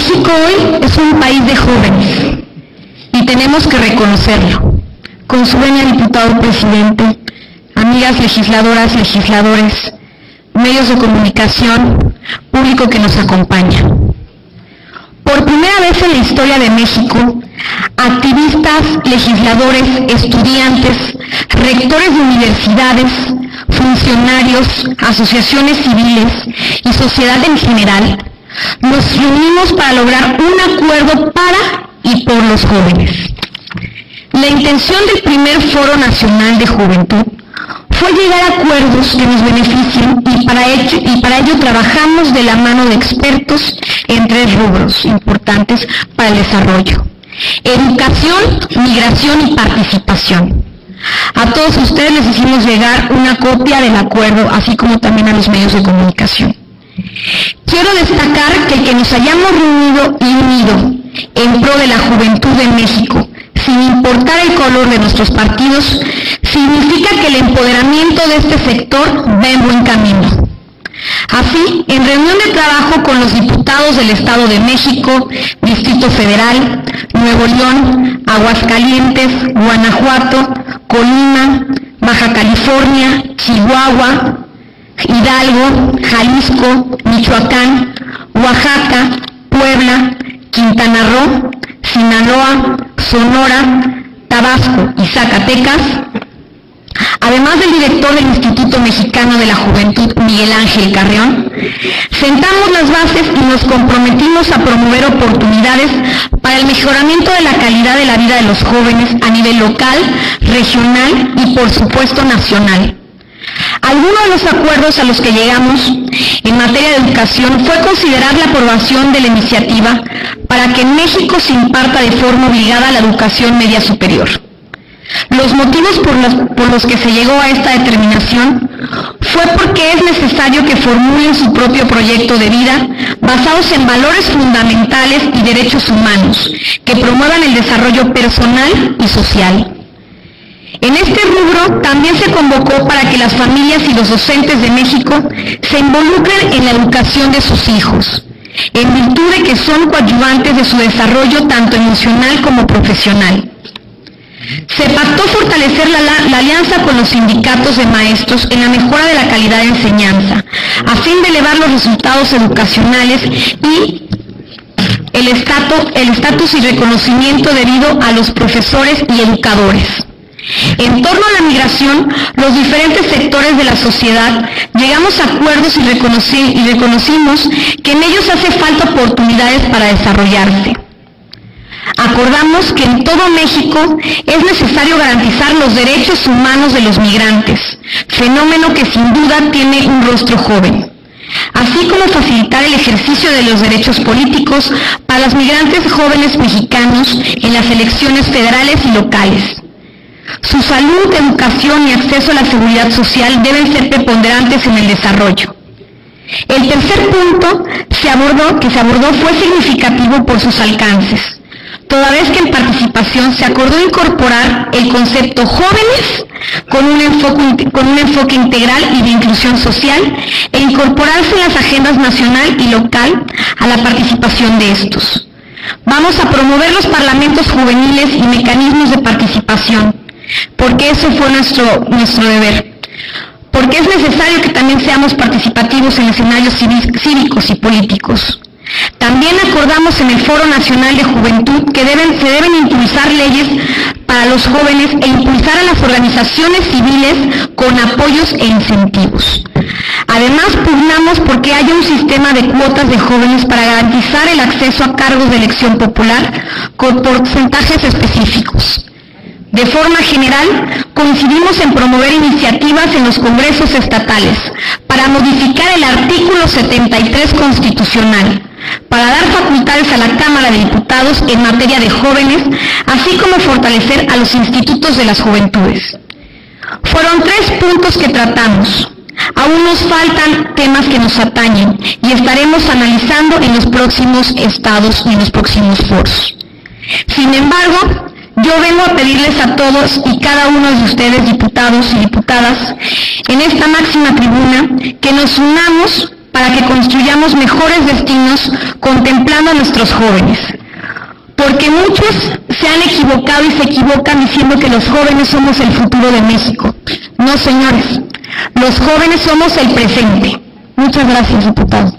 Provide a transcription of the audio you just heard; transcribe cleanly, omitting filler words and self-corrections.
México hoy es un país de jóvenes y tenemos que reconocerlo. Con su venia, diputado presidente, amigas legisladoras, legisladores, medios de comunicación, público que nos acompaña. Por primera vez en la historia de México, activistas, legisladores, estudiantes, rectores de universidades, funcionarios, asociaciones civiles y sociedad en general, nos reunimos para lograr un acuerdo para y por los jóvenes. La intención del primer Foro Nacional de Juventud fue llegar a acuerdos que nos beneficien y para ello trabajamos de la mano de expertos en 3 rubros importantes para el desarrollo: educación, migración y participación. A todos ustedes les hicimos llegar una copia del acuerdo, así como también a los medios de comunicación. Quiero destacar que el que nos hayamos reunido y unido en pro de la juventud de México, sin importar el color de nuestros partidos, significa que el empoderamiento de este sector va en buen camino. Así, en reunión de trabajo con los diputados del Estado de México, Distrito Federal, Nuevo León, Aguascalientes, Guanajuato, Colima, Baja California, Chihuahua, Hidalgo, Jalisco, Michoacán, Oaxaca, Puebla, Quintana Roo, Sinaloa, Sonora, Tabasco y Zacatecas, además del director del Instituto Mexicano de la Juventud, Miguel Ángel Carrión, sentamos las bases y nos comprometimos a promover oportunidades para el mejoramiento de la calidad de la vida de los jóvenes a nivel local, regional y por supuesto nacional. Algunos de los acuerdos a los que llegamos en materia de educación fue considerar la aprobación de la iniciativa para que en México se imparta de forma obligada la educación media superior. Los motivos por los que se llegó a esta determinación fue porque es necesario que formulen su propio proyecto de vida basados en valores fundamentales y derechos humanos que promuevan el desarrollo personal y social. En este rubro también se convocó para que las familias y los docentes de México se involucren en la educación de sus hijos, en virtud de que son coadyuvantes de su desarrollo tanto emocional como profesional. Se pactó fortalecer la alianza con los sindicatos de maestros en la mejora de la calidad de enseñanza, a fin de elevar los resultados educacionales y el estatus y reconocimiento debido a los profesores y educadores. En torno a la migración, los diferentes sectores de la sociedad llegamos a acuerdos y reconocimos que en ellos hace falta oportunidades para desarrollarse. Acordamos que en todo México es necesario garantizar los derechos humanos de los migrantes, fenómeno que sin duda tiene un rostro joven, así como facilitar el ejercicio de los derechos políticos para los migrantes jóvenes mexicanos en las elecciones federales y locales. Su salud, educación y acceso a la seguridad social deben ser preponderantes en el desarrollo. El tercer punto que se abordó fue significativo por sus alcances, toda vez que en participación se acordó incorporar el concepto jóvenes con un enfoque integral y de inclusión social e incorporarse en las agendas nacional y local a la participación de estos. Vamos a promover los parlamentos juveniles y mecanismos de participación, porque ese fue nuestro deber, porque es necesario que también seamos participativos en escenarios cívicos y políticos. También acordamos en el Foro Nacional de Juventud que se deben impulsar leyes para los jóvenes e impulsar a las organizaciones civiles con apoyos e incentivos. Además, pugnamos porque haya un sistema de cuotas de jóvenes para garantizar el acceso a cargos de elección popular con porcentajes específicos. De forma general, coincidimos en promover iniciativas en los congresos estatales para modificar el artículo 73 constitucional, para dar facultades a la Cámara de Diputados en materia de jóvenes, así como fortalecer a los institutos de las juventudes. Fueron 3 puntos que tratamos. Aún nos faltan temas que nos atañen y estaremos analizando en los próximos estados y en los próximos foros. Sin embargo, yo vengo a pedirles a todos y cada uno de ustedes, diputados y diputadas, en esta máxima tribuna, que nos unamos para que construyamos mejores destinos contemplando a nuestros jóvenes. Porque muchos se han equivocado y se equivocan diciendo que los jóvenes somos el futuro de México. No, señores, los jóvenes somos el presente. Muchas gracias, diputado.